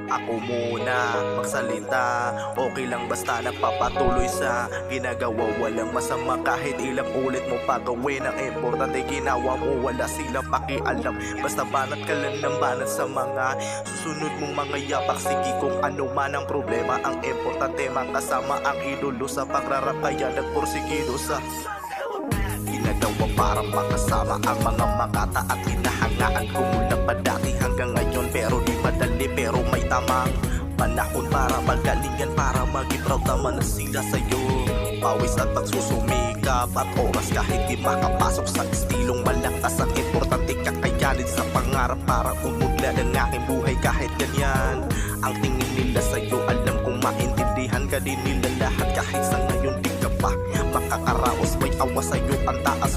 Ako muna magsalita, okay lang basta nagpapatuloy sa ginagawa. Walang masama kahit ilang ulit mo pa gawin. Ang importante ginawa mo, wala silang pakialam. Basta banat ka lang ng banat sa mga susunod mong mga yapak. Sige kung ano man ang problema, ang importante makasama ang idolo sa pagrarap. Kaya nagporsigido sa ginagawa para makasama ang mga makata at hinahangaan. Kumula pa dati hanggang ngayon, pero di madali, pero may tamang panahon para magalingan, para maging proud naman na sila sa'yo. Pawis at pagsusumikap at oras kahit di makapasok sa estilong malakas. Ang importante kakayanin sa pangarap para umudlad ang aking buhay kahit ganyan. Ang tingin nila sa'yo, alam kong maintindihan ka din nila lahat. Kahit sa ngayon di ka pa makakaraos, may awa sa'yo ang taas